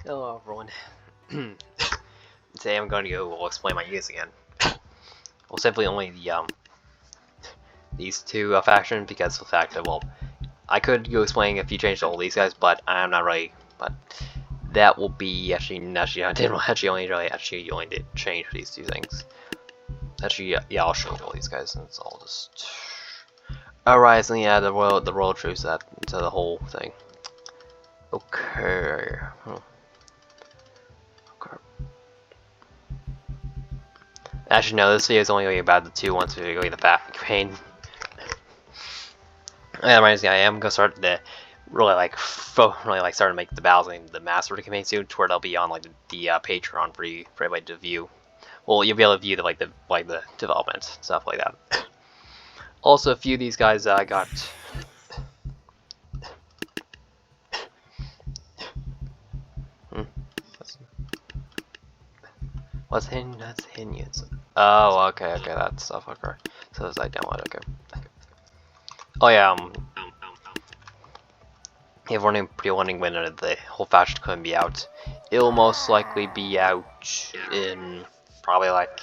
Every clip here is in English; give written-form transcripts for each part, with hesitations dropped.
Hello everyone. Today I'm going to go explain my use again. Well, simply only the these two factions because of the fact that I could go explaining if you changed all these guys, but I'm not ready. But that will be actually I didn't actually only did change these two things. Actually, yeah, I'll show you all these guys, and it's all just alright. So yeah, the royal troops that to the whole thing. Okay. Actually, no, this video is only going to be about the two ones who are going to the back campaign. And that reminds me, I am going to start the really like starting to make the battles in the master campaign soon, to where they'll be on like the Patreon for everybody to view. Well, you'll be able to view the development stuff like that. Also, a few of these guys I got. What's hidden? That's hidden. Oh, okay, that stuff. Okay, so it's like download. Okay. Oh yeah. If we're wondering when the whole faction couldn't be out, it'll most likely be out in probably like,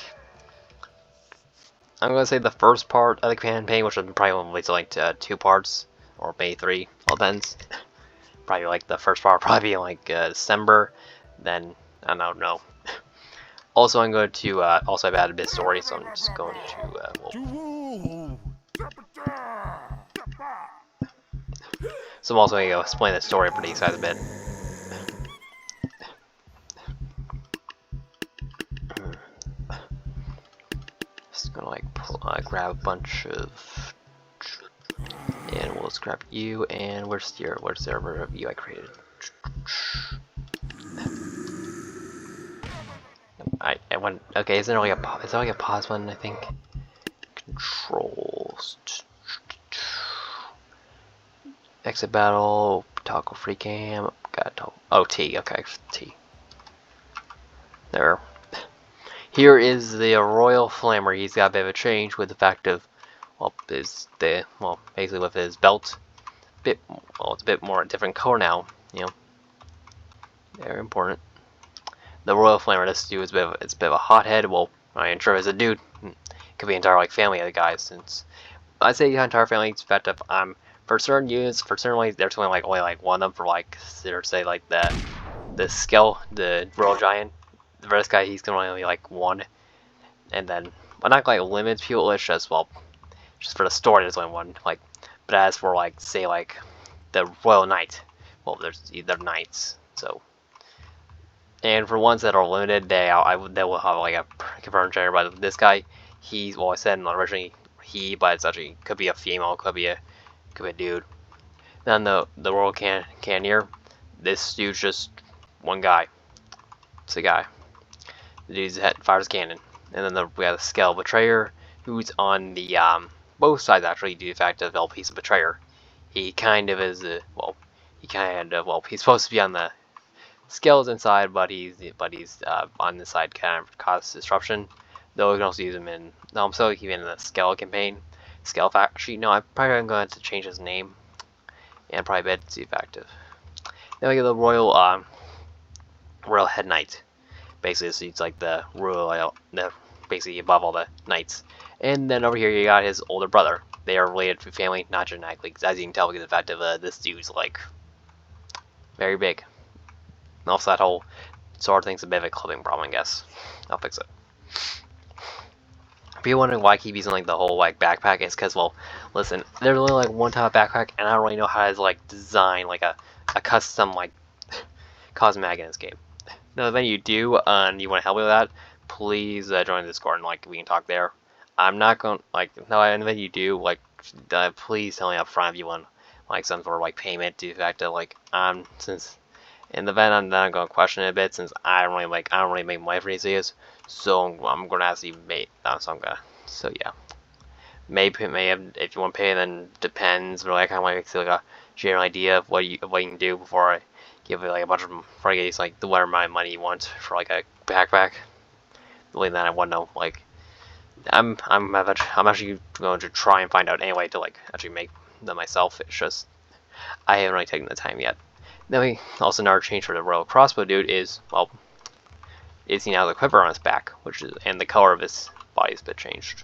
I'm gonna say the first part of the campaign, which would probably lead to like 2 parts or maybe 3. All depends. Probably like the first part probably be like December. Then I don't know. Also, I'm going to also I've added a bit of story, so I'm just going to so I'm also going to explain the story for these guys a bit. Just gonna like grab a bunch of, and we'll just grab you. And where's the server of you I created? I went. Okay, is there only a pause button? I think. Controls. Exit battle. Toggle free cam. Got toggle. Oh, T. Okay, T. There. Here is the Royal Flamer. He's got a bit of a change with the fact of, basically with his belt. It's a bit more different color now. You know, very important. The Royal Flamer. This dude is it's a bit of a hothead. Well, I ain't sure as a dude. Could be an entire like family of the guys. Since I say the entire family, it's effective. For certain units, for certain ways, there's only like one of them for like, say like the Royal Giant. The first guy, he's gonna only like 1, and then but not like limits people. It's just just for the story, there's only 1. Like, but as for like say like the Royal Knight, well, there's either knights. So, and for ones that are limited, they will have like a confirmed gender. But this guy, I said originally he, but it's actually could be a female, could be a dude. Then the Royal Cannoneer, this dude's just one guy. It's a guy. The dude's head fires cannon. And then we have the Scale Betrayer, who's on the both sides actually due to the fact of he's a betrayer. He kind of is he's supposed to be on the skeleton side, but he's on the side kind of cause disruption. Though we can also use him in I'm still keeping in the Scale campaign. Scale actually no, I'm probably going to change his name and probably bet it's effective. Then we get the Royal Head Knight. Basically, it's like the basically above all the knights. And then over here you got his older brother. They are related to family, not genetically, as you can tell because of the fact of this dude's like very big. And also that whole sword thing's a bit of a clipping problem, I guess. I'll fix it. If you're wondering why I keep using like the whole like backpack, it's because, well, listen, there's only like one type of backpack, and I don't really know how to like design like a custom like cosmetic in this game. Now, if you do and you want to help me with that, please join the Discord and like we can talk there. I'm not going if you do please tell me up front if you want like some sort of like payment to the fact that like since in the event I'm not going to question it a bit, since I don't really make money for these videos, so I'm going to ask you so yeah, maybe if you want to pay, then depends, but I kind of want to like a general idea of what you can do before I give it like a bunch of frigates, like whatever my money you want for like a backpack. The way that I want to know, like I'm actually going to try and find out anyway to like actually make them myself. It's just I haven't really taken the time yet. Then we also another change for the royal crossbow dude is, well, is he now has a quiver on his back, which is, and the color of his body has been changed.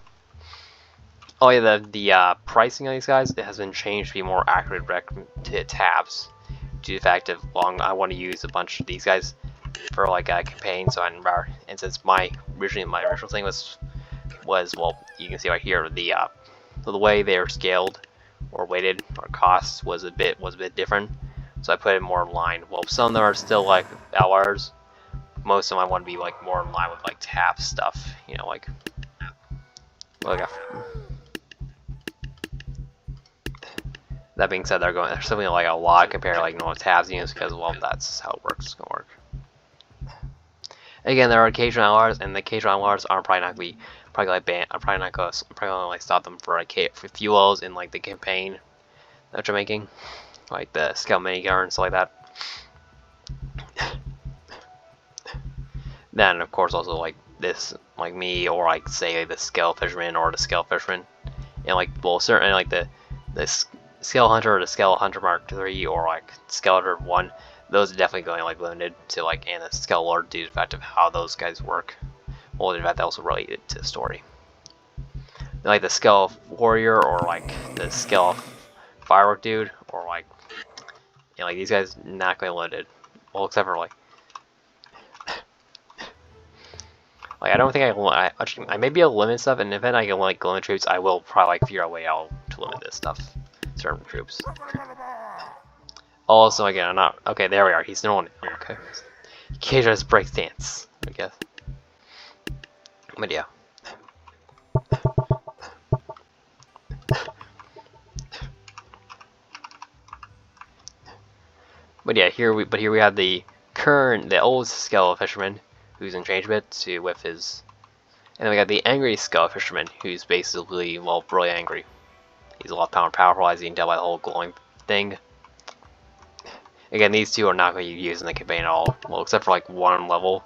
Oh yeah, the pricing of these guys, it has been changed to be more accurate to tabs, due to the fact of I want to use a bunch of these guys for like a campaign, so and since my original thing was well, you can see right here the way they are scaled or weighted or costs was a bit different, so I put it more in line. Well, some of them are still like outliers. Most of them I want to be like more in line with like tab stuff, you know, like that being said, they're something like a lot compared to like normal tabs units because, well, that's how it works. It's gonna work. Again, there are occasional outliers, and the occasional outliers are probably not gonna be like ban. I'm probably gonna like stop them for like for fuels in like the campaign that you're making, like the scout minigun and stuff like that. Then of course also like this, like me, or like say the scale fisherman or the scale fisherman, and like well certainly like the Scale Hunter or the Scale Hunter Mark III or like Skeletor 1, those are definitely going like limited to like, and the Scale Lord due to the fact of how those guys work. Well, in fact, that also related to the story. Like the Scale Warrior or like the Scale Firework dude or like, you know, like these guys not going limited. Well, except for like I don't think I may be able to limit stuff, and if I can like limit troops, I will probably like figure out a way out to limit this stuff. Certain troops. Also, again, I'm not okay. There we are. He's normal. Okay. Keisha has break stance, I guess. But yeah. But yeah, here we have the old Skull Fisherman who's in change a bit with his, and then we got the angry Skull Fisherman who's basically, well, really angry. He's a lot powerful, as you can tell by the whole glowing thing. Again, these two are not going to be used in the campaign at all, well, except for like one level,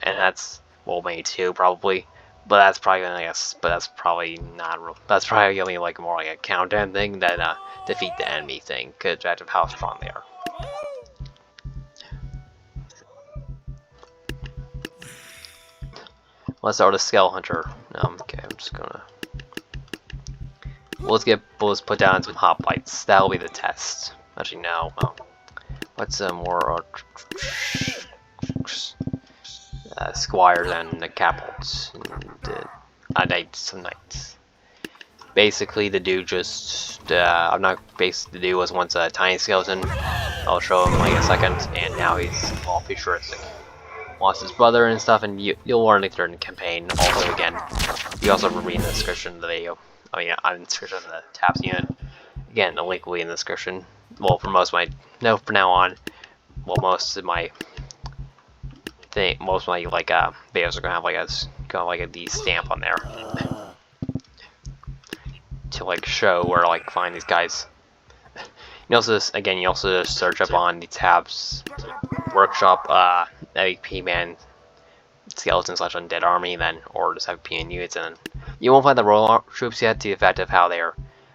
and that's, well, maybe two probably. But that's probably gonna, I guess, but that's probably not real. That's probably gonna be like more like a countdown thing than defeat the enemy thing, because of how strong they are. Let's start with the Skull Hunter. Okay, I'm just gonna. Let's get bullets put down in some hoplites. That'll be the test. Actually, no. Oh. What's more squires and the capulets and knights. Basically, the dude just I'm not basically the dude was once a tiny skeleton. I'll show him like a second, and now he's all futuristic. Lost his brother and stuff, and you'll learn later in the campaign. Also, again, you also read in the description of the video. I mean, on the description of the TAPS unit. Again, the link will be in the description. Well, for most of my, no, from now on, well, most of my like videos are gonna have like a D stamp on there to like show where to like find these guys. You also just search up on the TAPS workshop AVP man skeleton / undead army, then or just have PN units, and then you won't find the royal troops yet, to the fact of how they're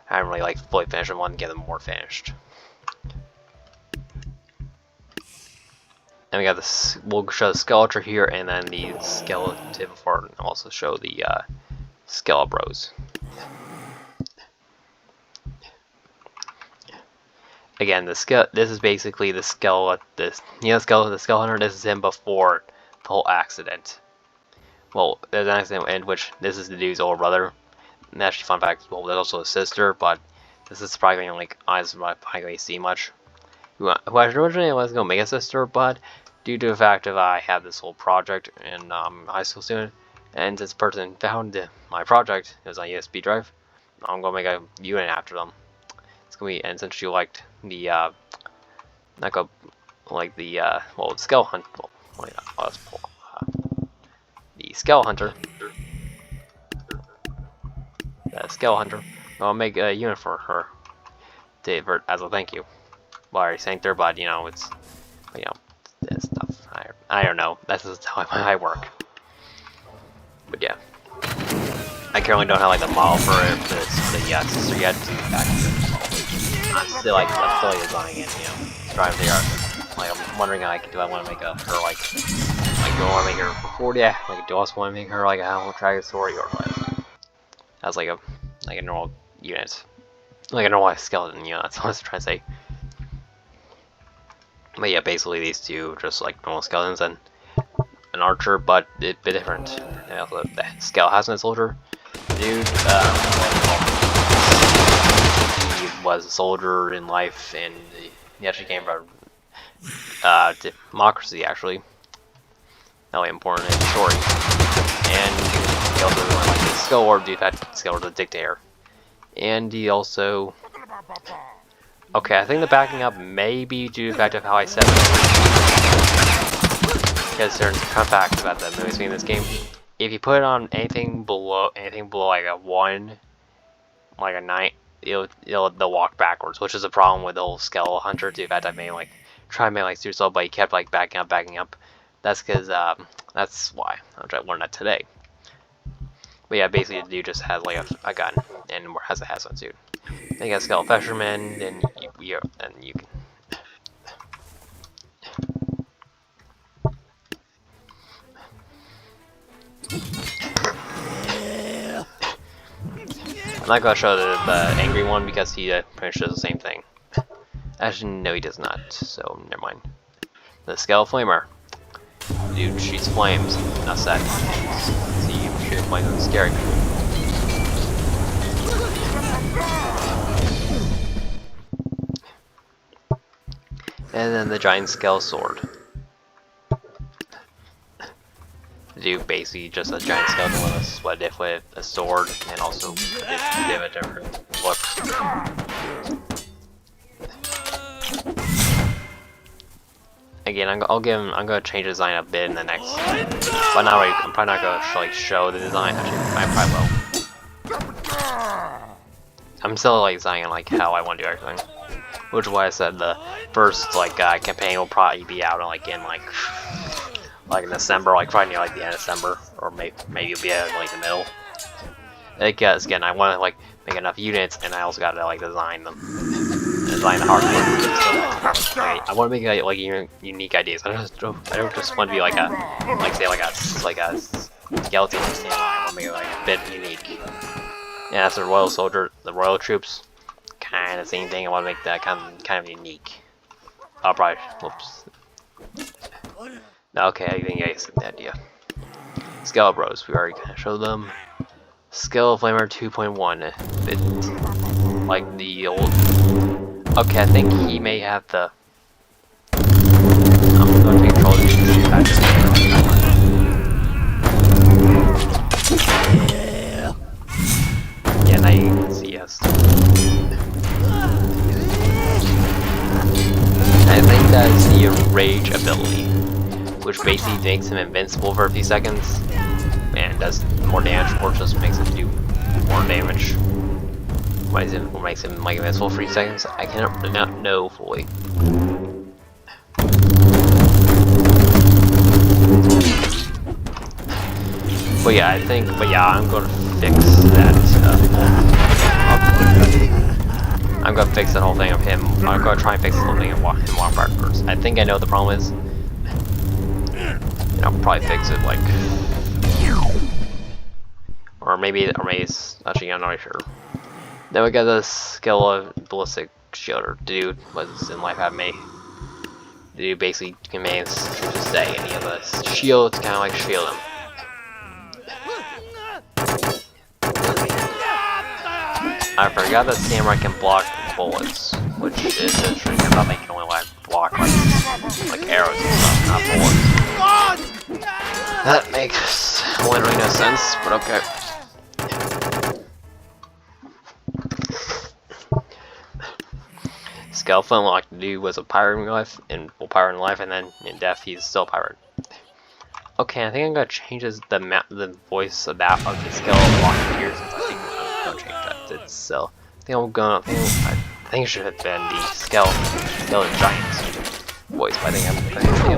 I haven't really like fully finished them. Want to get them more finished. And we got this. We'll show the Skeletor here, and then the skeleton before, and also show the Skelebros. Again, this is basically the Skull. The Skull Hunter. This is him before the whole accident. Well, there's an accident in which this is the dude's older brother. And actually, fun fact, well, there's also a sister, but this is probably going to, like, honestly, probably going to see much. Who originally was going to make a sister, but due to the fact that I had this whole project in high school student, and this person found my project, it was on USB drive, I'm going to make a unit after them. It's going to be, and since she liked the, well, Skull Hunter, well, let's pull the Skull Hunter. Skull Hunter. I'll make a unit for her as a thank you. Well, I already thanked her, but you know, it's, you know, this stuff. I don't know. That's just how I work. But yeah, I currently don't have like the model for it, for the sister yet. I'm still designing it. You know, trying to figure out Like I'm wondering like, do I want to make her like do I want to make her 40? Yeah, like do I also want to make her like a Tragosaur or like as like a normal unit, like a normal skeleton unit. That's what I was trying to say. But yeah, basically these two just like normal skeletons and an archer, but a bit different. And also the Skell has a soldier. Dude, he was a soldier in life, and he actually came from democracy, actually. Not really important in the story. And he also went like the Skell Lord, dude, that Skell Lord the dictator. And he also... Okay, I think the backing up may be due to the fact of how I said it. Because there's fun facts about the movie screen in this game. If you put it on anything below like a 1, like a 9, they'll walk backwards, which is a problem with the whole Skell Hunter too. In fact, I made like try to make like yourself, but he kept like backing up. That's because that's why I'm trying to learn that today. But yeah, basically the dude just has like a gun and has a hazmat suit. Then you got Skell Fisherman, and you can. I'm not gonna show the angry one because he pretty much does the same thing. Actually, no, he does not. So never mind. The Skell Flamer, dude, shoots flames. Not sad. See, you shoot flames is scary. And then the giant Skell Sword. Dude, basically just a giant skeleton with a sword, and also give a different look. Again, I'm gonna change the design a bit in the next, but not really. I'm probably not gonna show the design. Actually, I probably will. I'm still like designing like how I want to do everything, which is why I said the first campaign will probably be out like in December, like probably near like the end of December, or maybe it'll be at like the middle. Because again, I want to like make enough units, and I also got to like design them, design the hardware. So, I want to make like unique ideas. I don't just want to be like a skeleton stand. I want to make it like a bit unique. Yeah, that's the Royal Soldier, the Royal Troops, kind of same thing. I want to make that kind of unique. I'll probably, whoops. Okay, I think you guys get the idea. Skell Bros, we already kind of showed them. Skell Flamer 2.1, bit like the old. Okay, I think he may have the. I'm going to take control of these patches. Yeah, now you can see yes. I think that's the Rage ability, which basically makes him invincible for a few seconds and does more damage, or just makes him do more damage. What makes him like invincible for 3 seconds? I cannot know fully. But yeah, I'm gonna fix that. I'm gonna fix that whole thing of him. I'm gonna try and fix the whole thing of him walking backwards. I think I know what the problem is. I'll probably fix it like, or maybe it's actually I'm not really sure. Then we got the skill of ballistic shielder. Dude was in life at me. Dude basically commands to stay any of the shields, kind of like shield him. I forgot that samurai can block bullets, which is interesting. I thought they can only block like arrows and stuff, not bullets. That makes literally no sense, but okay. Skeleton unlocked. The dude was a pirate in life, and then in death he's still a pirate. Okay, I think I'm gonna change the voice of the skeleton locked here, since I think I'm gonna change that. It's so I think it should have been the skeleton giant's voice, but I think I'm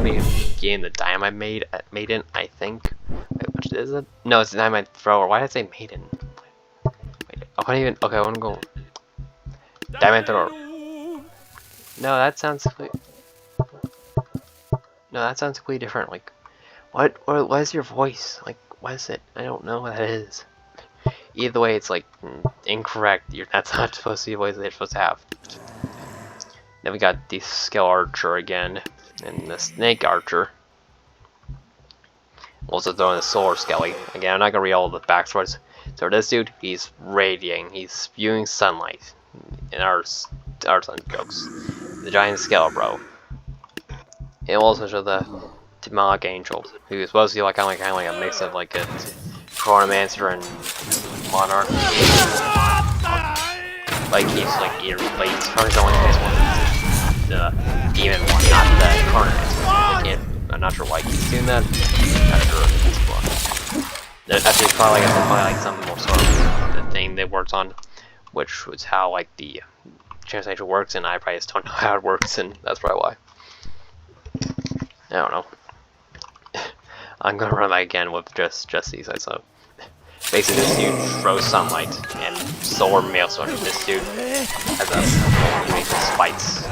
gonna gain the dynamite maiden. I think. Wait, which is it? No, it's the dynamite thrower. Why did I say maiden? Wait, okay, I wanna go dynamite thrower. No, that sounds like. No, that sounds completely different. Like, what is your voice? Like, what is it? I don't know what that is. Either way, it's like incorrect. That's not supposed to be the voice they're supposed to have. Then we got the Skull Archer again, and the Snake Archer. Also throwing the Solar Skelly. Again, I'm not gonna read all the backstories. So this dude, he's radiating, he's spewing sunlight. In our sun jokes. The Giant Skelebro. It will also show the Timok Angel, who is supposed to be like kind of like a mix of like a Chronomancer and Monarch. Like he's like he's trying to only face one the demon one, not the Chronomancer. I'm not sure why he's doing that. I'm not sure if it's cool. Actually, probably like some more sort of the thing they worked on, which was how like the translation works, and I probably just don't know how it works, and that's probably why. I don't know. I'm gonna run that again with just these guys. So basically, this dude throws sunlight and solar maelstrom. This dude has he makes spikes.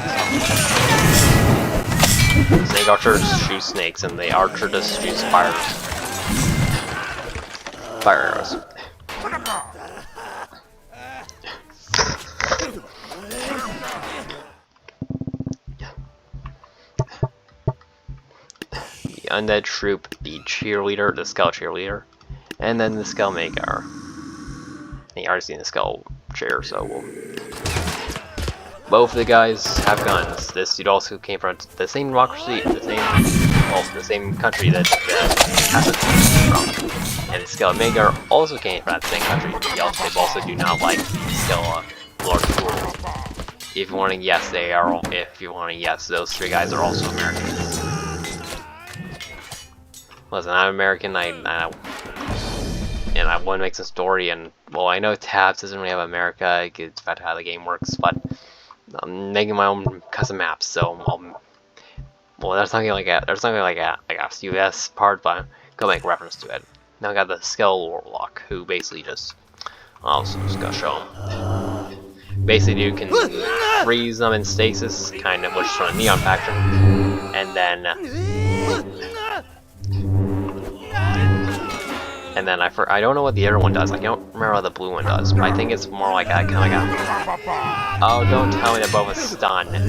Snake Archer shoots snakes, and the Archer just shoots fire arrows. The Undead Troop, the Cheerleader, the Skull Cheerleader, and then the Skull Maker. You already seen the Skull Chair, so both of the guys have guns. This dude also came from the same democracy, the same country that Assassin's from. And the Skull Maker also came from that same country. They also do not like Skull Lord Cool. If you want to guess, they are. If you want to guess, those three guys are also Americans. Listen, I'm American. And I want to make some story, and well, I know Tabs doesn't really have America. It's about how the game works, but I'm making my own custom maps, so well, there's something like a US part, but I'm gonna make reference to it. Now I got the Skull Warlock, who basically just just gonna show him. Basically, you can freeze them in stasis, kind of, which is from a Neon faction, and then I don't know what the other one does. I don't remember what the blue one does, but I think it's more like a kind of like a. Oh, don't tell me they're both stunned. Okay.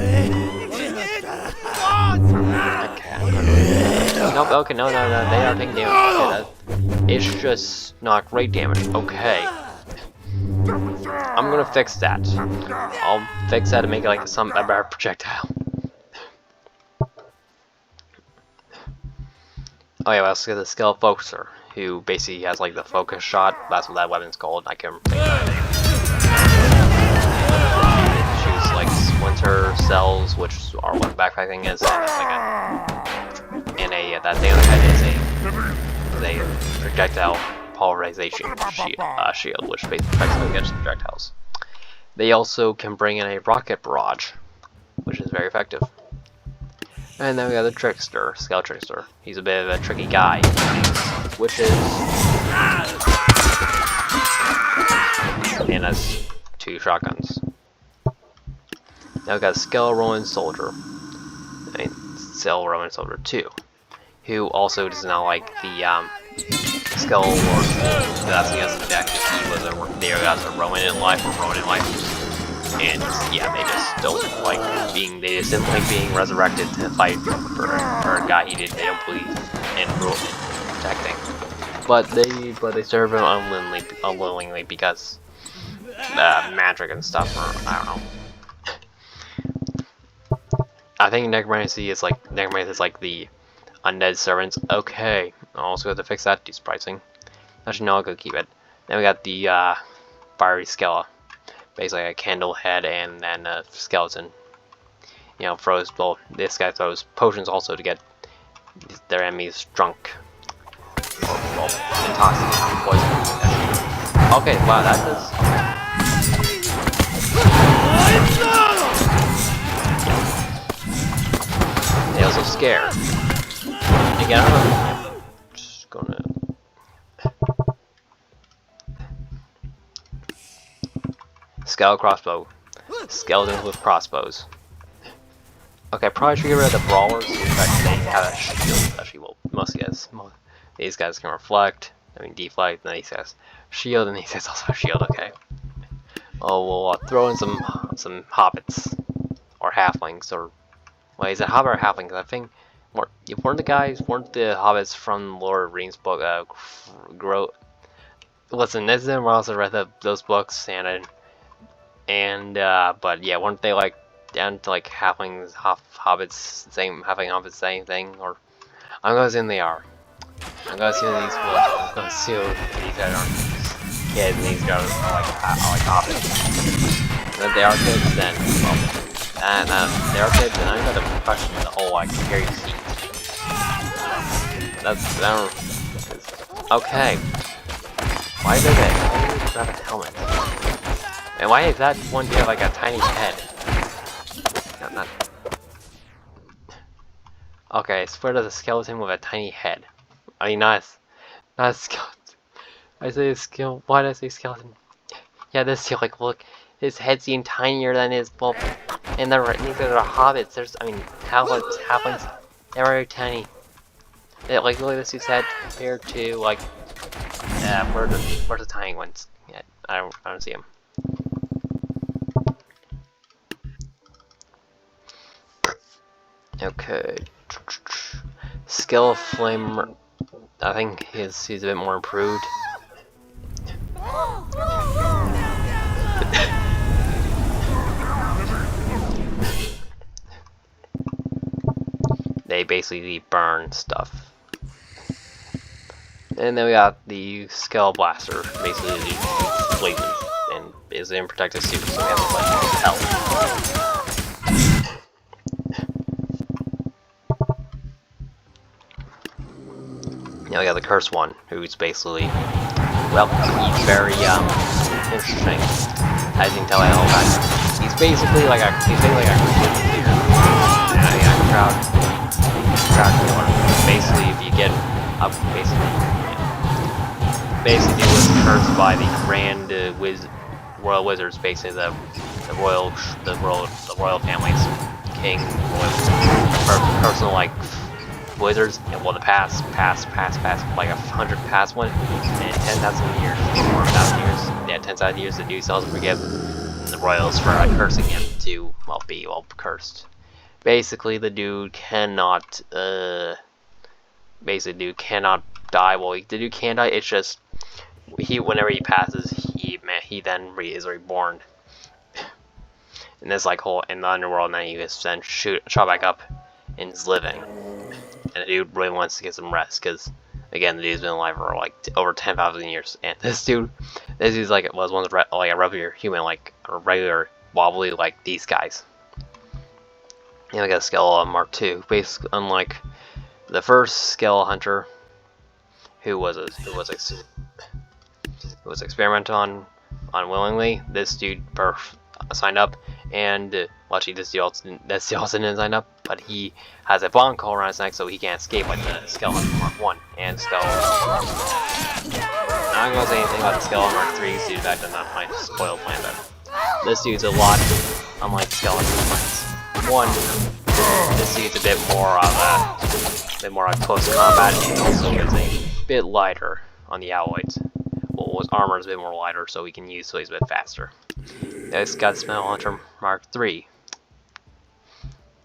Nope. Okay. No. They are taking damage. Okay, it's just not great damage. Okay. I'm gonna fix that. I'll fix that and make it like a better projectile. Oh yeah, let's get the Skull Focuser, who basically has like the focus shot. That's what that weapon's called. I can't remember the name. It shoots like splinter cells, which are what backpacking is, and that thing on the head is a projectile polarization shield, which basically protects them against projectiles. They also can bring in a rocket barrage, which is very effective. And then we got the Trickster, Skull Trickster. He's a bit of a tricky guy, which is, and has 2 shotguns. Now we got Skull Roman Soldier, Skull Roman Soldier 2, who also does not like the Skull Lord. That's against the deck. He was a Roman in life, and yeah, they just don't like being. They just didn't like being resurrected to fight for a guy they don't believe in protecting. But they serve him unwillingly because magic and stuff. Or I don't know. I think necromancy is like the undead servants. Okay, I also have to fix that. It's pricing. Actually, no, I'll go keep it. Then we got the fiery skeleton. Basically a candle head and then a skeleton. You know, this guy throws potions also to get their enemies drunk. Or, intoxicated, poison. Okay, wow, that does. They also scare. Again, I'm just gonna. Skull crossbow. Skeletons with crossbows. Okay, probably should get rid of the brawlers. In fact, they have a shield. Actually, well, most guys, these guys can reflect. I mean, deflect. And these guys shield, and these guys also have shield. Okay. Oh, we'll throw in some hobbits or halflings, or wait, is it hobbit or halflings? I think weren't the hobbits from Lord of the Rings book? Listen, this is I also read those books, but yeah, weren't they like down to like halflings, hobbits, same thing? Or I'm gonna assume they are. I'm gonna assume these books. I'm gonna assume these guys aren't kids, and these guys are like hobbits. And if they are kids, then well. And they are kids, and I'm gonna question the whole like scary seat. Okay. Why did it have a helmet? And why is that one dude have like a tiny head? Not. Okay, split as a skeleton with a tiny head. I mean, not a skeleton. I say skill. Why did I say skeleton? Yeah, this like look, his head seemed tinier than his well. And these are hobbits. I mean, halflings, they're very tiny. They, like, look at this dude's head compared to, like, where's the tiny ones? Yeah, I don't see them. Okay. Skill of Flame, I think he's a bit more improved. They basically burn stuff. And then we got the Skull Blaster, basically the blazes, and is in protective suit, so we have to like health. Now we got the Cursed One, who's basically, well, he's very interesting. As you can tell by the whole guy, he's basically like a crowd killer. Basically, if you get up, basically he was cursed by the Grand Royal Wizards, basically the royal families, king, personal like wizards, and well the past like 100 past one, and 10,000 years, or 1,000 years, yeah, 10,000 years, the dude tells him to forgive the royals for cursing him to be cursed. Basically, the dude cannot, die. Well, the dude can die. It's just whenever he passes, he then is reborn in this like in the underworld, and then he is then shot back up and is living. And the dude really wants to get some rest because, again, the dude's been alive for like over 10,000 years, and this dude's like was once like a regular human, like a regular wobbly like these guys. And we got a Skull Mark II. Basically, unlike the first Skull Hunter, who was experimented on unwillingly, this dude signed up, and actually this dude also didn't sign up, but he has a bomb collar around his neck, so he can't escape like the Skull Hunter Mark I and Skull. Now I'm gonna say anything about the Skull Mark III, due to the fact that I'm not my spoiled plan, but this dude's a lot unlike Skull Hunter plans. One, this dude's a bit more of close combat, and also is a bit lighter on the alloys. Well, his armor is a bit more lighter, so he's a bit faster. Next, got Skull Hunter Mark III.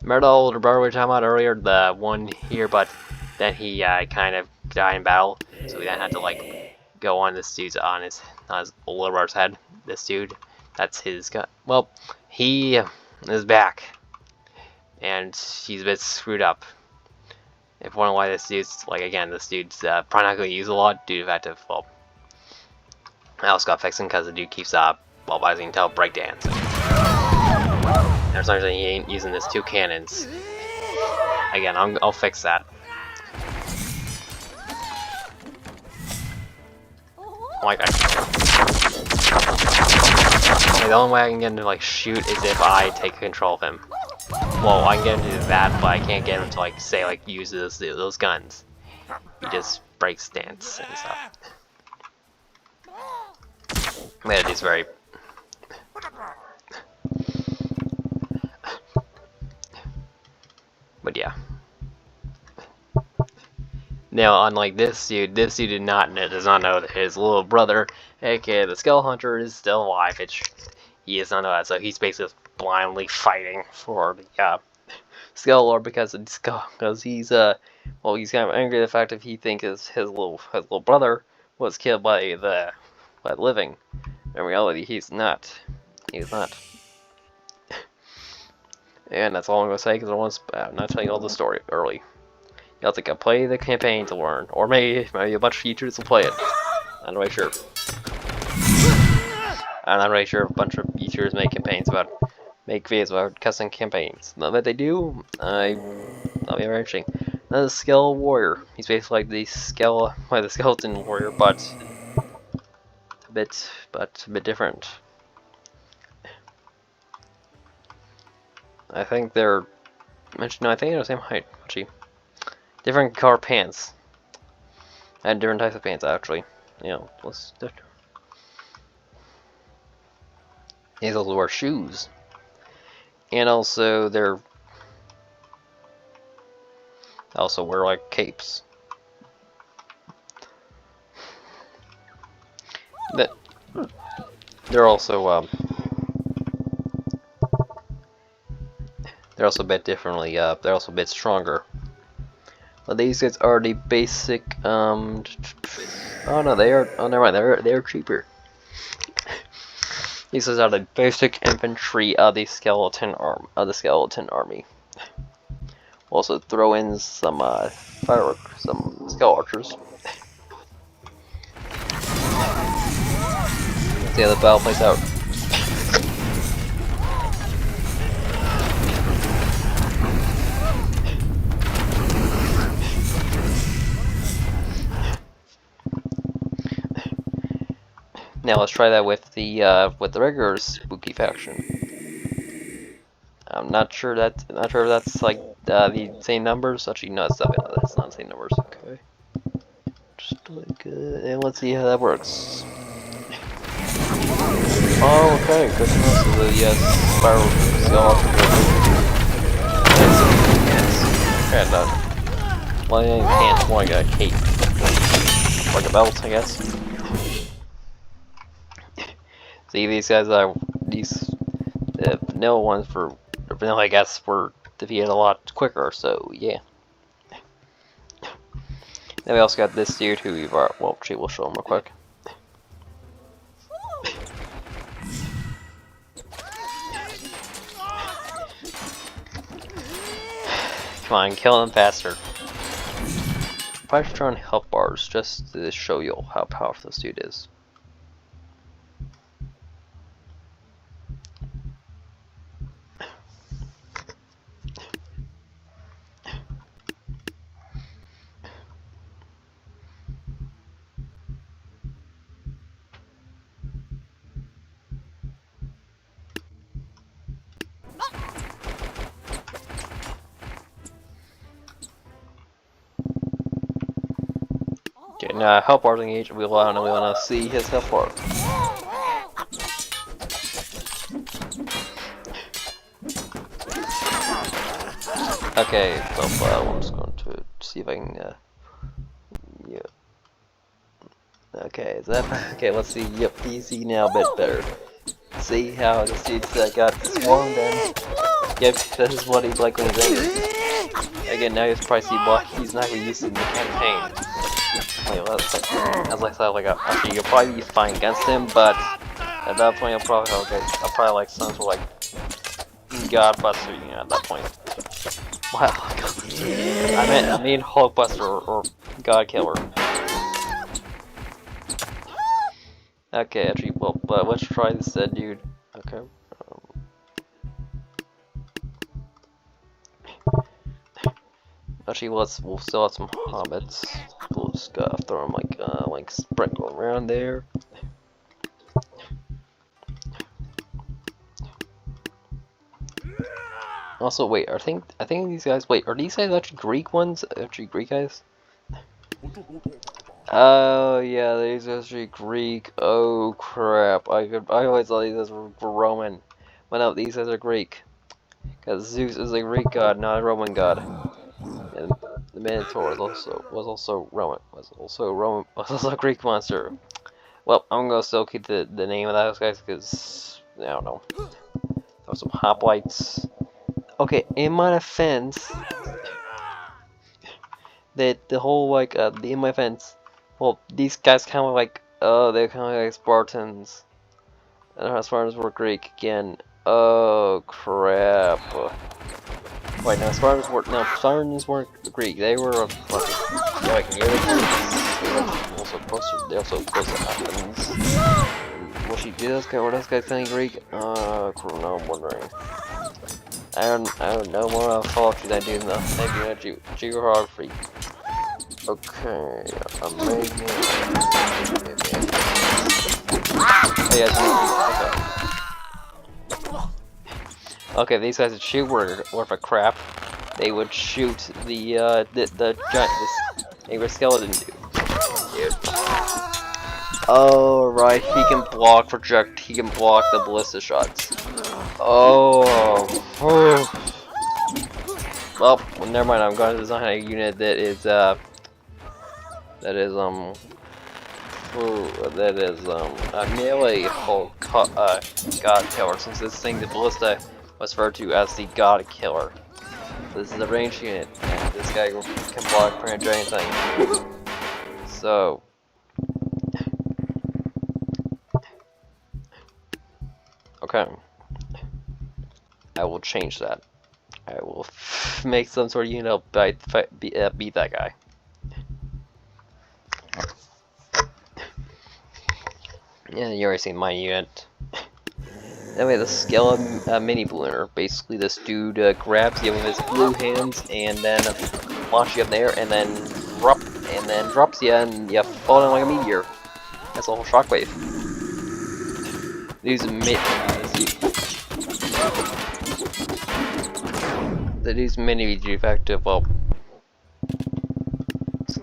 Remember the older brother we were talking about earlier, the one here, but then he kind of died in battle, so we then had to like go on this dude's on his older brother's head. This dude, that's his guy. Well, he is back. And he's a bit screwed up. If wondering why this dude's, like, again, this dude's probably not going to use a lot due to the fact of, well, I also got fixing because the dude keeps, well, as you can tell, breakdancing. And for some reason he ain't using his 2 cannons. Again, I'll fix that. Like, the only way I can get him to, like, shoot is if I take control of him. Well, I can get him to do that, but I can't get him to, like, say, like, use those guns. He just breaks stance and stuff. Yeah, it's very... But yeah. Now, unlike this dude does not know that his little brother, aka the Skull Hunter, is still alive. He does not know that, so he's basically just blindly fighting for the Skull Lord because he's he's kind of angry at the fact that he thinks his little brother was killed by the living. In reality, he's not. He's not. And that's all I'm gonna say because I'm not telling you all the story early. You have to play the campaign to learn, or maybe a bunch of YouTubers will play it. I'm not really sure. I'm not really sure if a bunch of YouTubers make videos about custom campaigns. Now that they do, that'll be very interesting. Another Skull Warrior. He's basically like the skeleton warrior, but a bit different. I think they're I think they're the same height. Actually, different color pants and different types of pants. Actually, They also wear shoes, and also they also wear like capes. They're also a bit differently. They're also a bit stronger. But these guys are the basic. Oh no, they are. Oh, never mind. They're cheaper. These guys are the basic infantry of the skeleton army. We'll also throw in some some skull archers. See how the battle plays out. Now let's try that with the regular spooky faction. I'm not sure if that's like the same numbers. Actually, no, that's not the same numbers. Okay. Just like and let's see how that works. Oh, okay, good to know. So the spiral yes. And well, pants more like a cape, like a belt, I guess. See, these guys are the vanilla ones I guess, were defeated a lot quicker. So yeah. Then we also got this dude who we've we'll show him real quick. Come on, kill him faster. Probably should turn on health bars just to show you how powerful this dude is. Okay, now health bars engaged. We want to see his health bar. Okay, so I'm just going to see if I can. Yeah. Okay, is that okay? Let's see. Yep, easy now, a bit better. See how this dude got swarmed and yep, this is what he's like when he's angry. Again, now you probably see what he's not really used in the campaign. Wait, that's like okay, you'll probably be fine against him, but at that point I'll probably like some sort of like Godbuster, at that point. Wow, I mean Hulkbuster or God Killer. Okay, actually, well, but let's try this dude. Okay. Actually, we'll still have some hobbits. We'll just throw them like sprinkle around there. Also, wait, I think these guys. Wait, are these guys actually Greek ones? Actually, Greek guys? Oh yeah, these are actually Greek. Oh crap! I always thought these guys were Roman. But no, these guys are Greek. Because Zeus is a Greek god, not a Roman god. And the Minotaur was also a Greek monster. Well, I'm gonna still keep the name of those guys because I don't know. Throw some hoplites. Okay, in my defense, that the whole like in my defense, well, these guys kind of like they're kind of like Spartans. And Spartans were Greek again. Oh crap! Wait, no, Spartans weren't Greek. They were like near the Greeks. They're also close to Athens. Will she do those guys? Were those guys saying Greek? No, I'm wondering. I don't know more mythology than I do in the geography. Okay, amazing. Oh yeah, okay, these guys would shoot worth a crap. They would shoot the giant, the skeleton dude. Oh right, he can block the ballista shots. Oh. Well, never mind. I'm going to design a unit that is a melee god killer. Since this thing, the ballista, was referred to as the god killer. This is a ranged unit, and this guy can block pretty much anything. So. Okay. I will change that. I will make some sort of unit beat that guy. Yeah, you already seen my unit. Anyway, the skeleton mini ballooner. Basically, this dude grabs you with his blue hands and then launches you up there, and then drops you, and you fall down like a meteor. That's a whole shockwave. These mini effective. Well, so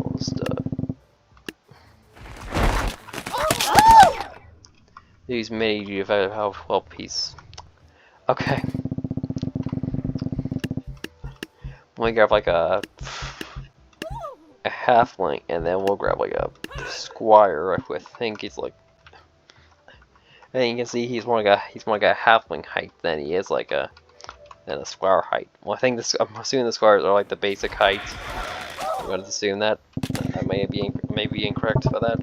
these mini effective. How well piece. Okay. We grab like a halfling, and then we'll grab like a squire. I think he's like. And you can see he's more like a halfling height than he is like a squire height. Well, I'm assuming the squires are like the basic height. I'm going to assume that. I may be incorrect for that.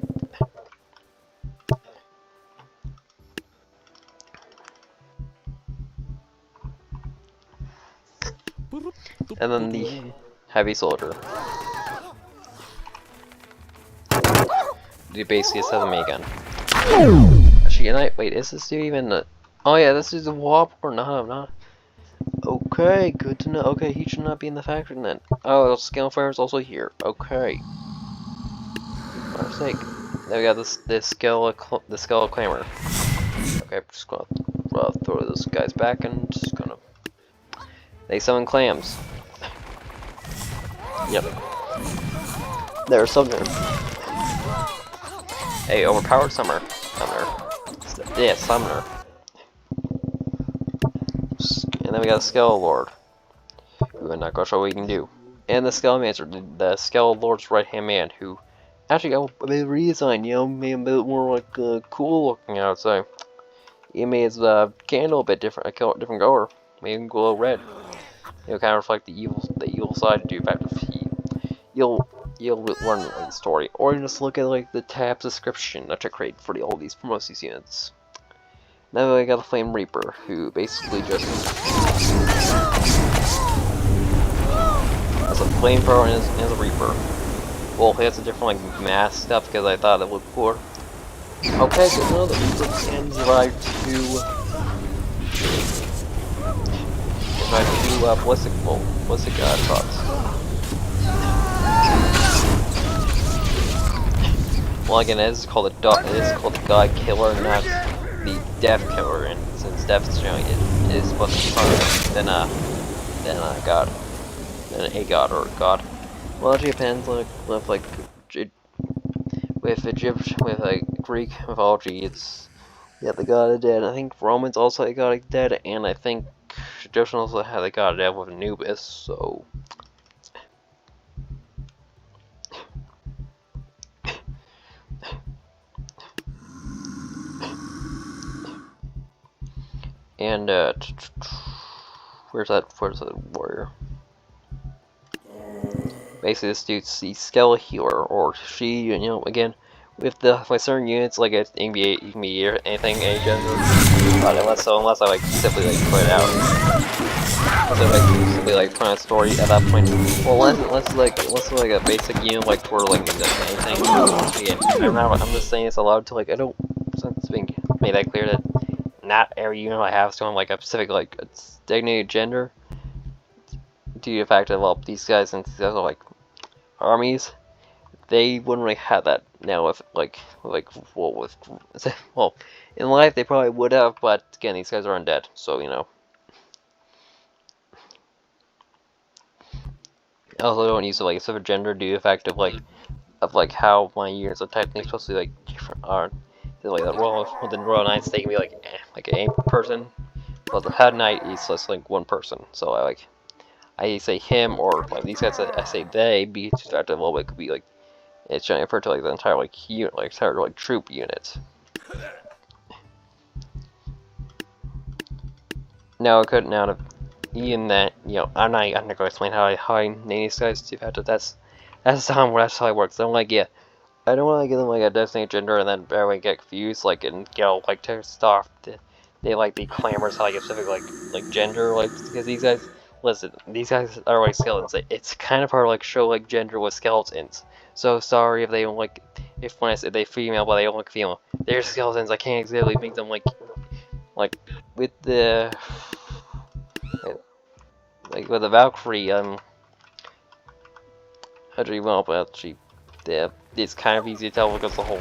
And then the heavy soldier. Do basically a minigun. Wait, is this dude even oh yeah, this is a warp or no, not. Okay, good to know. Okay, he should not be in the factory then. Oh, the scale fire is also here. Okay. For our sake. Then we got the skull clamor. Okay, I'm just gonna throw those guys back and just gonna. They summon clams. Yep. They're summoner. Hey, overpowered summoner. Yeah, summoner. And then we got the Skeletal Lord. Who I'm not gonna show what he can do. And the Skelemancer, the Skeletal Lord's right hand man, who actually got a bit of redesign, you know, made him a bit more like cool looking, I would say. He made his candle a bit different, different color. Made him glow red. It'll kind of reflect the evil side to effectively. You'll learn the story, or you just look at like the tab description that I create for all these Promosis units. Now I got a Flame Reaper, who basically just has a flamethrower and has a Reaper. Well, he has a different like mass stuff because I thought it looked cooler. Okay, so now the Reaper can survive ballistic shots. Well, again, it is called the God Killer, not the Death Killer, and since Death is generally it is supposed to be stronger than a god, than a god or a god. Well, it depends with Greek mythology. It's the god of dead. I think Romans also a god of dead, and I think traditionals how they got it out with Anubis, so and where's that warrior? Basically, this dude's the Skeletal Healer, or she, you know, again, with certain units, like it can be anything, any gender, but unless I like simply like put it out, so like simply like put on a story at that point. Well, unless like a basic unit like for like anything. Again, I'm just saying it's allowed to like I don't since it's being made that clear that not every unit I have is going like a specific like a designated gender. Due to the fact that well these guys and these guys are like armies, they wouldn't really have that now if well in life they probably would have, but again these guys are undead, so you know. I also don't use like a specific gender due to the fact of like how my units are technically supposed to be like different are. Like the Royal Knights they can be like a person, but the Head Knight is just like one person. So I say him or like these guys I say they be to start to well it could be like it's trying to refer to like the entire like unit entire like troop unit. Now I could now even that you know I'm not going to explain how I name these guys to fact that that's how it works. I'm like yeah. I don't want to give them like a designated gender and then everyone get confused like and you know like to start they like be clamorous how like a specific like gender like because these guys listen these guys are like skeletons. It's kind of hard to like show like gender with skeletons. So sorry if they don't like if when I say they female but they don't look female. They're skeletons. I can't exactly make them like with the like with the Valkyrie actually well but she yeah, it's kind of easy to tell because the whole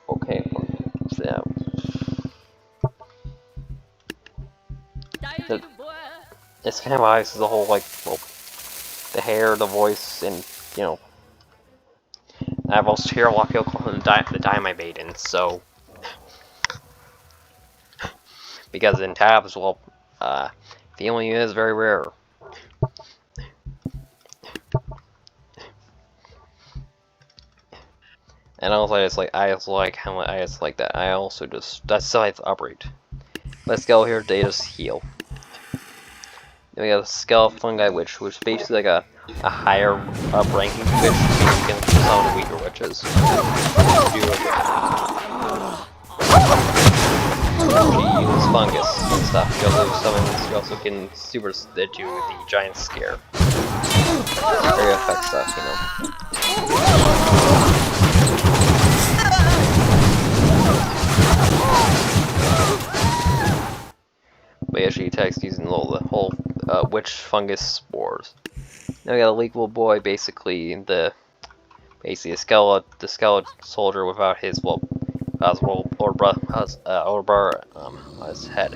okay yeah. It's kind of obvious the whole like well, the hair, the voice, and you know I've also here a lot of people call him the Dynamite Maiden, so because in tabs well female unit is very rare. And also I just like that. I also just that's how I operate. Let's go here, they just heal. Then we got the Skeletal Fungi Witch, which is basically like a higher ranking witch against some of the weaker witches. She uses fungus and stuff. She also can super do the giant scare. Area effect stuff, you know. But yeah, she attacks using the whole witch fungus spores. Now we got a Leakable Boy, basically the skeleton soldier without his his head.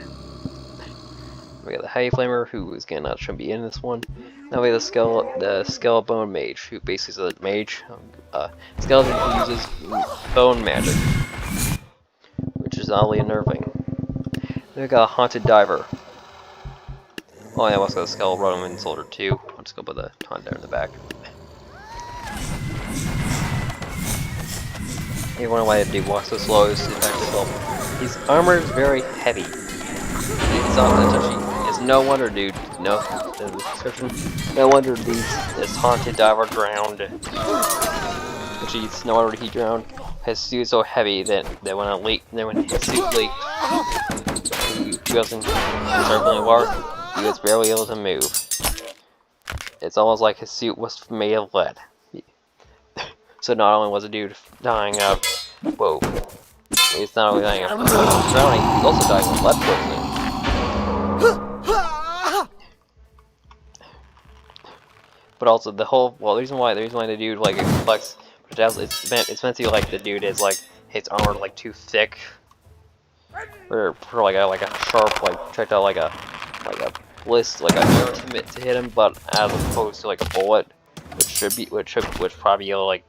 We got the Heavy Flamer, who is gonna not shouldn't be in this one. Now we have the Skeleton Mage, who basically is a mage skeleton who uses bone magic, which is oddly unnerving. Then we got a Haunted Diver. Oh yeah, I also got a Skeletal Roman Soldier too. I'll just go put the Haunted Diver in the back. You wonder why the dude walks so slow, is effective. Well, his armor is very heavy. It's no wonder, dude. No, the description. No wonder this Haunted Diver drowned. Jeez, no wonder he drowned. His suit is so heavy that when his suit leaked, he wasn't circling water. He was barely able to move. It's almost like his suit was made of lead. So not only was a dude dying of he's not only dying of drowning, he's also dying of lead poisoning. But also the reason why the dude like flex, it's meant to be like the dude is like his armor like too thick, for like a sharp projectile like a bliss like a arrow to hit him, but as opposed to like a bullet, which probably will like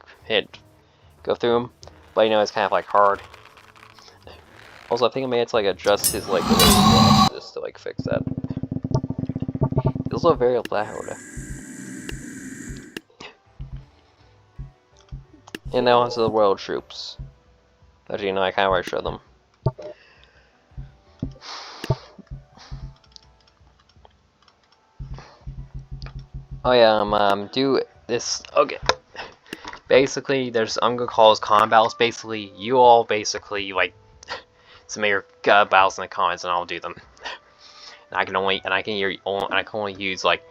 go through him. But you know it's kind of like hard. Also, I think I may have to like adjust his like just to like fix that. also very loud. And now onto the world troops. Actually, no, I kind of already showed them. Oh yeah, do this. Okay. Basically, I'm gonna call those comment battles. Basically, you all basically like submit your battles in the comments, and I'll do them. And I can only use like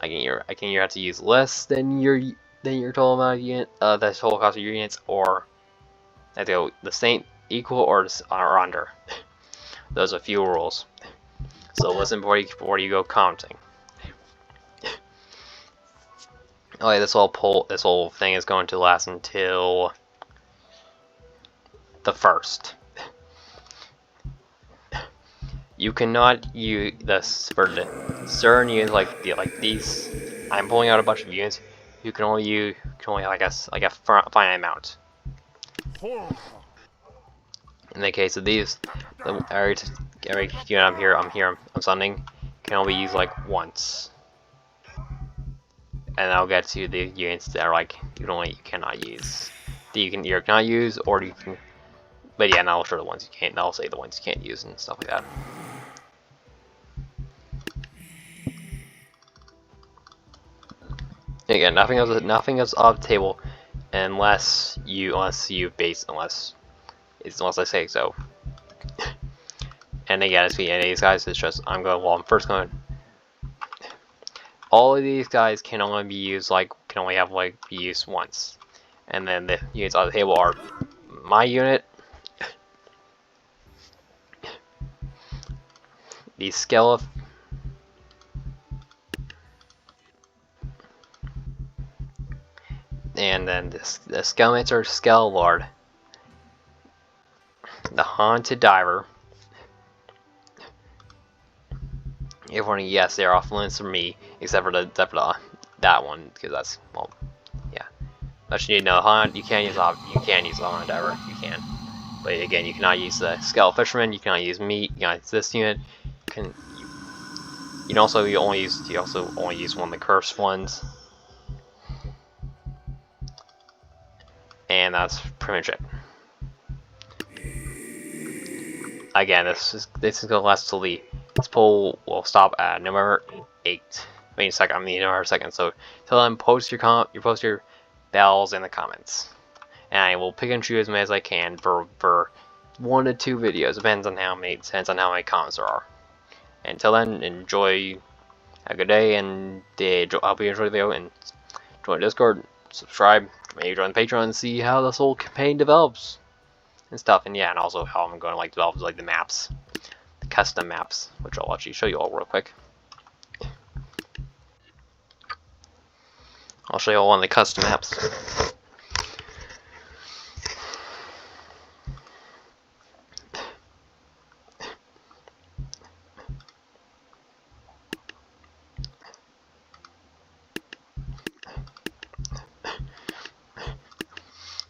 I can either have to use less than your total amount of unit, the total cost of your units, or I have to go the same, equal, or under. Those are a few rules. So listen before you go commenting. Okay, this whole thing is going to last until the 1st. You cannot use this for certain units like these. I'm pulling out a bunch of units. You can only like a finite amount. In the case of these, every unit I'm summoning can only be used like once. And I'll get to the units that are like you cannot use. That you cannot use, or you can. But yeah, and I'll show the ones you can't. I'll say the ones you can't use and stuff like that. Again, nothing else off the table, unless I say so. And again, it's any of these guys. It's just I'm first going. All of these guys can only be used be used once, and then the units on the table are my unit, the skeleton, and then the Skelemancer Skelelord, the Haunted Diver. Everyone, yes, they're off limits for me, except for that one, because that's, well, yeah. But you know, you can use the Haunted Diver, you can. But again, you cannot use the Skeleton Fisherman, you cannot use meat, you cannot use this unit. You also only use one of the cursed ones. And that's pretty much it. Again, this is gonna last till this poll will stop at November 8th. November 2nd. So till then, post your bells in the comments, and I will pick and choose as many as I can for 1 to 2 videos. Depends on how many comments there are. Until then, have a good day, and I hope you enjoy the video, and join Discord, subscribe, maybe join the Patreon, and see how this whole campaign develops and stuff. And yeah, and also how I'm going to develop the maps. Custom maps, which I'll actually show you all real quick. I'll show you all one of the custom maps.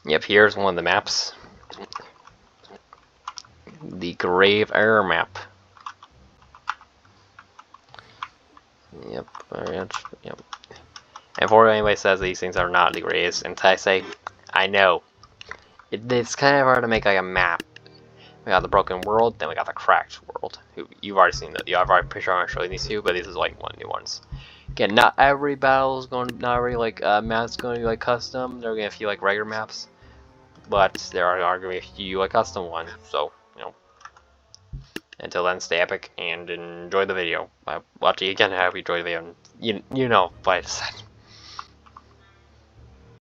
Yep, here's one of the maps. The Grave Error map. Yep. Yep. And before anybody says these things are not the greatest, and I say, I know. It's kind of hard to make like a map. We got the Broken World, then we got the Cracked World. You've already seen that. I'm pretty sure I'm showing these two, but these is like one new ones. Again, not every battle is going, not every map's going to be like custom. There are going to be a few like regular maps, but there are going to be a few like custom ones. So you know. Until then, stay epic and enjoy the video. Watch it again. I hope you enjoy the video. You know, but.